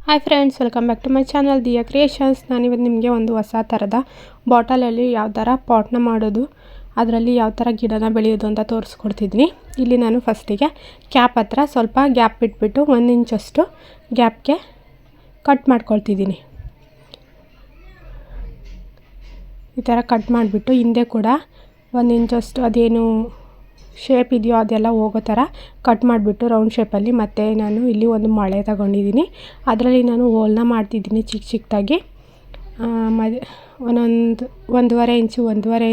Hi friends, welcome back to my channel Diya creations. ನಾನಿವತ್ತು ನಿಮಗೆ ಒಂದು ಹೊಸ ಥರದ ಬಾಟಲಲ್ಲಿ ಯಾವ ಥರ ಪಾಟ್ನ ಮಾಡೋದು, ಅದರಲ್ಲಿ ಯಾವ ಥರ ಗಿಡನ ಬೆಳೆಯೋದು ಅಂತ ತೋರಿಸ್ಕೊಡ್ತಿದ್ದೀನಿ. ಇಲ್ಲಿ ನಾನು ಫಸ್ಟಿಗೆ ಕ್ಯಾಪ್ ಹತ್ರ ಸ್ವಲ್ಪ ಗ್ಯಾಪ್ ಬಿಟ್ಬಿಟ್ಟು 1 ಇಂಚಷ್ಟು ಗ್ಯಾಪ್ಗೆ ಕಟ್ ಮಾಡ್ಕೊಳ್ತಿದ್ದೀನಿ. ಈ ಥರ ಕಟ್ ಮಾಡಿಬಿಟ್ಟು ಹಿಂದೆ ಕೂಡ 1 ಇಂಚಷ್ಟು ಅದೇನು ಶೇಪ್ ಇದೆಯೋ ಅದೆಲ್ಲ ಹೋಗೋ ಥರ ಕಟ್ ಮಾಡಿಬಿಟ್ಟು ರೌಂಡ್ ಶೇಪಲ್ಲಿ ಮತ್ತೆ ನಾನು ಇಲ್ಲಿ ಒಂದು ಮೊಳೆ ತಗೊಂಡಿದ್ದೀನಿ. ಅದರಲ್ಲಿ ನಾನು ಹೋಲ್ನ ಮಾಡ್ತಿದ್ದೀನಿ ಚಿಕ್ಕದಾಗಿ. ಒಂದೂವರೆ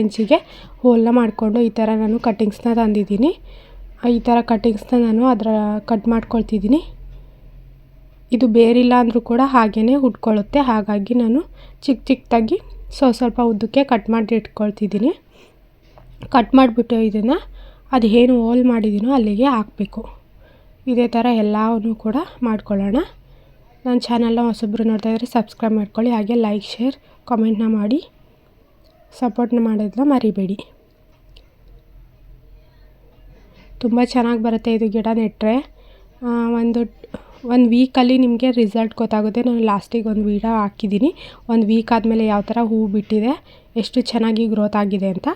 ಇಂಚಿಗೆ ಹೋಲ್ನ ಮಾಡಿಕೊಂಡು ಈ ಥರ ನಾನು ಕಟ್ಟಿಂಗ್ಸ್ನ ತಂದಿದ್ದೀನಿ. ಈ ಥರ ಕಟ್ಟಿಂಗ್ಸ್ನ ನಾನು ಕಟ್ ಮಾಡ್ಕೊಳ್ತಿದ್ದೀನಿ. ಇದು ಬೇರಿಲ್ಲ ಅಂದರೂ ಕೂಡ ಹಾಗೇ ಉಟ್ಕೊಳ್ಳುತ್ತೆ, ಹಾಗಾಗಿ ನಾನು ಚಿಕ್ಕದಾಗಿ ಸ್ವಲ್ಪ ಉದ್ದಕ್ಕೆ ಕಟ್ ಮಾಡಿ ಇಟ್ಕೊಳ್ತಿದ್ದೀನಿ. ಕಟ್ ಮಾಡಿಬಿಟ್ಟು ಇದನ್ನು ಅದು ಏನು ಹೋಲ್ ಮಾಡಿದ್ದೀನೋ ಅಲ್ಲಿಗೆ ಹಾಕಬೇಕು. ಇದೇ ಥರ ಎಲ್ಲವೂ ಕೂಡ ಮಾಡ್ಕೊಳ್ಳೋಣ. ನನ್ನ ಚಾನಲ್ನ ಹೊಸಬ್ರು ನೋಡ್ತಾ ಇದ್ದರೆ ಸಬ್ಸ್ಕ್ರೈಬ್ ಮಾಡ್ಕೊಳ್ಳಿ, ಹಾಗೆ ಲೈಕ್ ಶೇರ್ ಕಾಮೆಂಟ್ನ ಮಾಡಿ ಸಪೋರ್ಟ್ನ ಮಾಡೋದನ್ನ ಮರಿಬೇಡಿ. ತುಂಬ ಚೆನ್ನಾಗಿ ಬರುತ್ತೆ ಇದು ಗಿಡ ನೆಟ್ಟರೆ. ಒಂದು ವೀಕಲ್ಲಿ ನಿಮಗೆ ರಿಸಲ್ಟ್ ಗೊತ್ತಾಗುತ್ತೆ. ನಾನು ಲಾಸ್ಟಿಗೆ ಒಂದು ವೀಡಿಯೋ ಹಾಕಿದ್ದೀನಿ, ಒಂದು ವೀಕ್ ಆದಮೇಲೆ ಯಾವ ಥರ ಹೂವು ಬಿಟ್ಟಿದೆ, ಎಷ್ಟು ಚೆನ್ನಾಗಿ ಗ್ರೋತ್ ಆಗಿದೆ ಅಂತ.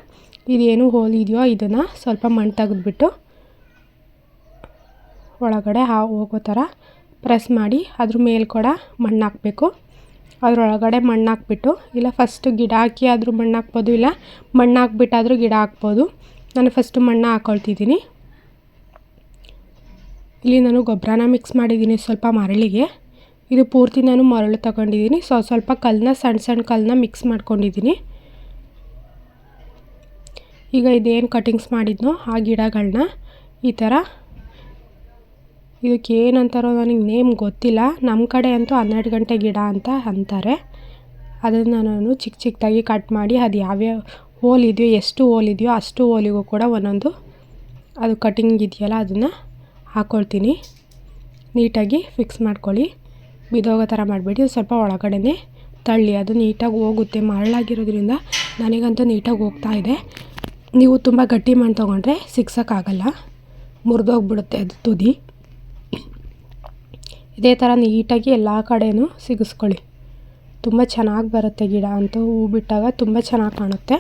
ಇದೇನು ಹೋಲ್ ಇದೆಯೋ ಇದನ್ನು ಸ್ವಲ್ಪ ಮಣ್ಣು ತೆಗೆದ್ಬಿಟ್ಟು ಒಳಗಡೆ ಹೋಗೋ ಥರ ಪ್ರೆಸ್ ಮಾಡಿ ಅದ್ರ ಮೇಲೆ ಕೂಡ ಮಣ್ಣು ಹಾಕಬೇಕು. ಅದರೊಳಗಡೆ ಮಣ್ಣು ಹಾಕ್ಬಿಟ್ಟು, ಇಲ್ಲ ಫಸ್ಟು ಗಿಡ ಹಾಕಿ ಆದರೂ ಮಣ್ಣು ಹಾಕ್ಬೋದು, ಇಲ್ಲ ಮಣ್ಣು ಹಾಕ್ಬಿಟ್ಟಾದರೂ ಗಿಡ ಹಾಕ್ಬೋದು. ನಾನು ಫಸ್ಟು ಮಣ್ಣು ಹಾಕ್ಕೊಳ್ತಿದ್ದೀನಿ. ಇಲ್ಲಿ ನಾನು ಗೊಬ್ಬರನ ಮಿಕ್ಸ್ ಮಾಡಿದ್ದೀನಿ ಸ್ವಲ್ಪ ಮರಳಿಗೆ. ಇದು ಪೂರ್ತಿ ನಾನು ಮರಳು ತಗೊಂಡಿದ್ದೀನಿ. ಸ್ವಲ್ಪ ಕಲ್ಲನ್ನ ಸಣ್ಣ ಕಲ್ಲನ್ನ ಮಿಕ್ಸ್ ಮಾಡ್ಕೊಂಡಿದ್ದೀನಿ. ಈಗ ಇದೇನು ಕಟಿಂಗ್ಸ್ ಮಾಡಿದ್ನೋ ಆ ಗಿಡಗಳನ್ನ ಈ ಥರ, ಇದಕ್ಕೆ ಏನಂತಾರೋ ನನಗೆ ನೇಮ್ ಗೊತ್ತಿಲ್ಲ, ನಮ್ಮ ಕಡೆ ಅಂತೂ 12 ಗಂಟೆ ಗಿಡ ಅಂತ ಅಂತಾರೆ. ಅದನ್ನು ನಾನು ಚಿಕ್ಕದಾಗಿ ಕಟ್ ಮಾಡಿ ಅದು ಯಾವ್ಯಾವ ಹೋಲ್ ಇದೆಯೋ, ಎಷ್ಟು ಹೋಲ್ ಇದೆಯೋ ಅಷ್ಟು ಹೋಲಿಗೂ ಕೂಡ ಒಂದೊಂದು ಅದು ಕಟಿಂಗ್ ಇದೆಯಲ್ಲ ಅದನ್ನು ಹಾಕ್ಕೊಳ್ತೀನಿ. ನೀಟಾಗಿ ಫಿಕ್ಸ್ ಮಾಡ್ಕೊಳ್ಳಿ, ಬಿದ್ದೋಗೋ ಥರ ಮಾಡಬೇಡಿ. ಸ್ವಲ್ಪ ಒಳಗಡೆ ತಳ್ಳಿ, ಅದು ನೀಟಾಗಿ ಹೋಗುತ್ತೆ. ಮರಳಾಗಿರೋದ್ರಿಂದ ನನಗಂತೂ ನೀಟಾಗಿ ಹೋಗ್ತಾ ಇದೆ. ನೀವು ತುಂಬ ಗಟ್ಟಿ ಮಣ್ಣು ತೊಗೊಂಡ್ರೆ ಸಿಗ್ಸೋಕ್ಕಾಗಲ್ಲ, ಮುರಿದೋಗ್ಬಿಡುತ್ತೆ ಅದು ತುದಿ. ಇದೇ ಥರ ನೀಟಾಗಿ ಎಲ್ಲ ಕಡೆಯೂ ಸಿಗಿಸ್ಕೊಳ್ಳಿ. ತುಂಬ ಚೆನ್ನಾಗಿ ಬರುತ್ತೆ ಗಿಡ ಅಂತೂ, ಹೂ ಬಿಟ್ಟಾಗ ತುಂಬ ಚೆನ್ನಾಗಿ ಕಾಣುತ್ತೆ.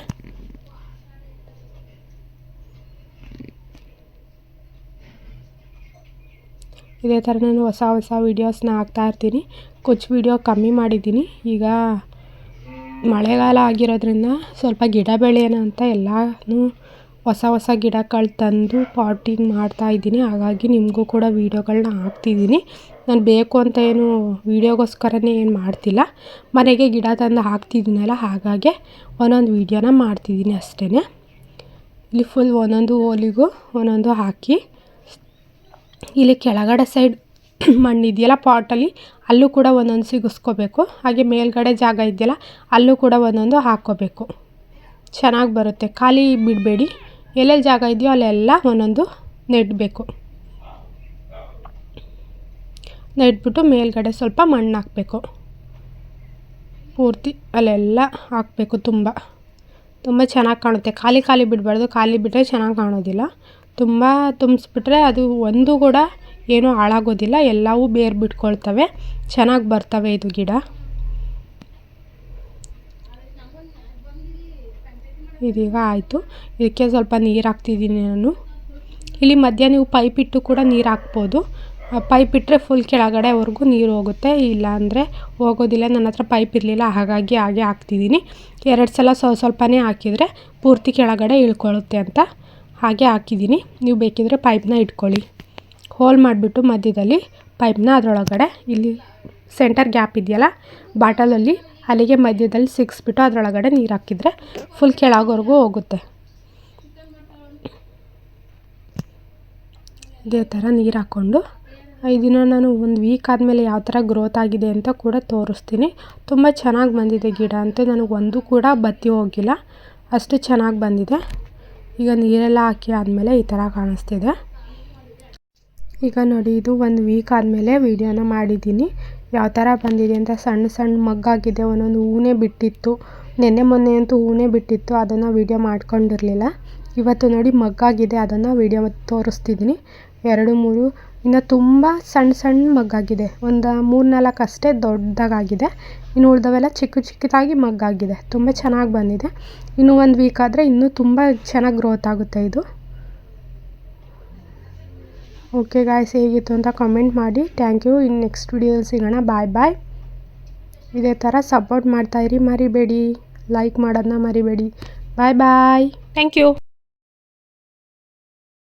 ಇದೇ ಥರ ನಾನು ಹೊಸ ವೀಡಿಯೋಸ್ನ ಹಾಕ್ತಾಯಿರ್ತೀನಿ. ವಿಡಿಯೋ ಕಮ್ಮಿ ಮಾಡಿದ್ದೀನಿ. ಈಗ ಮಳೆಗಾಲ ಆಗಿರೋದ್ರಿಂದ ಸ್ವಲ್ಪ ಗಿಡ ಬೆಳೆಯೋಣ ಅಂತ ಎಲ್ಲನೂ ಹೊಸ ಗಿಡಗಳು ತಂದು ಪಾಟಿಂಗ್ ಮಾಡ್ತಾಯಿದ್ದೀನಿ. ಹಾಗಾಗಿ ನಿಮಗೂ ಕೂಡ ವೀಡಿಯೋಗಳನ್ನ ಹಾಕ್ತಿದ್ದೀನಿ. ನಾನು ಬೇಕು ಅಂತ ಏನು ವೀಡಿಯೋಗೋಸ್ಕರನೇ ಏನು ಮಾಡ್ತಿಲ್ಲ, ಮನೆಗೆ ಗಿಡ ತಂದು ಹಾಕ್ತಿದ್ದೀನಲ್ಲ, ಹಾಗಾಗಿ ಒಂದೊಂದು ವೀಡಿಯೋನ ಮಾಡ್ತಿದ್ದೀನಿ ಅಷ್ಟೇ. ಇಲ್ಲಿ ಫುಲ್ ಒಂದೊಂದು ಹೋಲಿಗೂ ಒಂದೊಂದು ಹಾಕಿ, ಇಲ್ಲಿ ಕೆಳಗಡೆ ಸೈಡ್ ಮಣ್ಣಿದೆಯಲ್ಲ ಪಾಟಲ್ಲಿ, ಅಲ್ಲೂ ಕೂಡ ಒಂದೊಂದು ಸಿಗಿಸ್ಕೋಬೇಕು. ಹಾಗೆ ಮೇಲ್ಗಡೆ ಜಾಗ ಇದೆಯಲ್ಲ ಅಲ್ಲೂ ಕೂಡ ಒಂದೊಂದು ಹಾಕ್ಕೋಬೇಕು. ಚೆನ್ನಾಗಿ ಬರುತ್ತೆ. ಖಾಲಿ ಬಿಡಬೇಡಿ, ಎಲ್ಲೆಲ್ಲಿ ಜಾಗ ಇದೆಯೋ ಅಲ್ಲೆಲ್ಲ ಒಂದೊಂದು ನೆಡಬೇಕು. ನೆಟ್ಬಿಟ್ಟು ಮೇಲ್ಗಡೆ ಸ್ವಲ್ಪ ಮಣ್ಣು ಹಾಕಬೇಕು. ಪೂರ್ತಿ ಅಲ್ಲೆಲ್ಲ ಹಾಕಬೇಕು. ತುಂಬ ಚೆನ್ನಾಗಿ ಕಾಣುತ್ತೆ. ಖಾಲಿ ಬಿಡಬಾರ್ದು, ಖಾಲಿ ಬಿಟ್ಟರೆ ಚೆನ್ನಾಗಿ ಕಾಣೋದಿಲ್ಲ. ತುಂಬ ತುಂಬಿಸ್ಬಿಟ್ರೆ ಅದು ಒಂದು ಕೂಡ ಏನೂ ಹಾಳಾಗೋದಿಲ್ಲ, ಎಲ್ಲವೂ ಬೇರು ಬಿಟ್ಕೊಳ್ತವೆ, ಚೆನ್ನಾಗಿ ಬರ್ತವೆ ಇದು ಗಿಡ. ಇದೀಗ ಆಯಿತು. ಇದಕ್ಕೆ ಸ್ವಲ್ಪ ನೀರು ಹಾಕ್ತಿದ್ದೀನಿ ನಾನು. ಇಲ್ಲಿ ಮಧ್ಯ ನೀವು ಪೈಪ್ ಇಟ್ಟು ಕೂಡ ನೀರು ಹಾಕ್ಬೋದು. ಪೈಪ್ ಇಟ್ಟರೆ ಫುಲ್ ಕೆಳಗಡೆವರೆಗೂ ನೀರು ಹೋಗುತ್ತೆ, ಇಲ್ಲ ಅಂದರೆ ಹೋಗೋದಿಲ್ಲ. ನನ್ನ ಹತ್ರ ಪೈಪ್ ಇರಲಿಲ್ಲ, ಹಾಗಾಗಿ ಹಾಗೆ ಹಾಕ್ತಿದ್ದೀನಿ. 2 ಸಲ ಸ್ವಲ್ಪನೇ ಹಾಕಿದರೆ ಪೂರ್ತಿ ಕೆಳಗಡೆ ಇಳ್ಕೊಳ್ಳುತ್ತೆ ಅಂತ ಹಾಗೆ ಹಾಕಿದ್ದೀನಿ. ನೀವು ಬೇಕಿದ್ರೆ ಪೈಪ್ನ ಇಟ್ಕೊಳ್ಳಿ. ಹೋಲ್ ಮಾಡಿಬಿಟ್ಟು ಮಧ್ಯದಲ್ಲಿ ಪೈಪ್ನ ಅದರೊಳಗಡೆ, ಇಲ್ಲಿ ಸೆಂಟರ್ ಗ್ಯಾಪ್ ಇದೆಯಲ್ಲ ಬಾಟಲಲ್ಲಿ, ಅಲ್ಲಿಗೆ ಮಧ್ಯದಲ್ಲಿ ಸಿಕ್ಸ್ಬಿಟ್ಟು ಅದರೊಳಗಡೆ ನೀರು ಹಾಕಿದರೆ ಫುಲ್ ಕೆಳಗವರೆಗೂ ಹೋಗುತ್ತೆ. ಇದೇ ಥರ ನೀರು ಹಾಕ್ಕೊಂಡು ಇದನ್ನು ನಾನು ಒಂದು ವೀಕ್ ಆದಮೇಲೆ ಯಾವ ಥರ ಗ್ರೋತ್ ಆಗಿದೆ ಅಂತ ಕೂಡ ತೋರಿಸ್ತೀನಿ. ತುಂಬ ಚೆನ್ನಾಗಿ ಬಂದಿದೆ ಗಿಡ ಅಂತ, ನನಗೆ ಒಂದು ಕೂಡ ಬತ್ತಿ ಹೋಗಿಲ್ಲ, ಅಷ್ಟು ಚೆನ್ನಾಗಿ ಬಂದಿದೆ. ಈಗ ನೀರೆಲ್ಲ ಹಾಕಿ ಆದಮೇಲೆ ಈ ಥರ ಕಾಣಿಸ್ತಿದೆ. ಈಗ ನೋಡಿ, ಇದು ಒಂದು ವೀಕ್ ಆದಮೇಲೆ ವೀಡಿಯೋನ ಮಾಡಿದ್ದೀನಿ, ಯಾವ ಥರ ಬಂದಿದೆ ಅಂತ. ಸಣ್ಣ ಮಗ್ಗಾಗಿದೆ, ಒಂದೊಂದು ಹೂನೇ ಬಿಟ್ಟಿತ್ತು. ಮೊನ್ನೆ ಅಂತೂ ಹೂನೇ ಬಿಟ್ಟಿತ್ತು, ಅದನ್ನು ವೀಡಿಯೋ ಮಾಡ್ಕೊಂಡಿರಲಿಲ್ಲ. ಇವತ್ತು ನೋಡಿ ಮಗ್ಗಾಗಿದೆ, ಅದನ್ನು ವೀಡಿಯೋ ತೋರಿಸ್ತಿದ್ದೀನಿ. 2-3 ಇನ್ನು ತುಂಬ ಸಣ್ಣ ಸಣ್ಣ ಮಗ್ಗಾಗಿದೆ. ಒಂದು 3-4 ಅಷ್ಟೇ ದೊಡ್ಡದಾಗಿದೆ. ಇನ್ನು ಉಳಿದವೆಲ್ಲ ಚಿಕ್ಕ ಚಿಕ್ಕದಾಗಿ ಮಗ್ಗಾಗಿದೆ. ತುಂಬ ಚೆನ್ನಾಗಿ ಬಂದಿದೆ. ಇನ್ನೂ 1 ವೀಕ್ ಆದರೆ ಇನ್ನೂ ತುಂಬ ಚೆನ್ನಾಗಿ ಗ್ರೋತ್ ಆಗುತ್ತೆ ಇದು. ಓಕೆ ಗಾಯ್ಸ್, ಹೇಗಿತ್ತು ಅಂತ ಕಮೆಂಟ್ ಮಾಡಿ. Thank you. ಇನ್ನು ನೆಕ್ಸ್ಟ್ ವಿಡಿಯೋದಲ್ಲಿ ಸಿಗೋಣ. ಬಾಯ್. ಇದೇ ಥರ ಸಪೋರ್ಟ್ ಮಾಡ್ತಾಯಿರಿ, ಮರಿಬೇಡಿ. ಲೈಕ್ ಮಾಡೋದನ್ನ ಮರಿಬೇಡಿ. ಬಾಯ್. Thank you.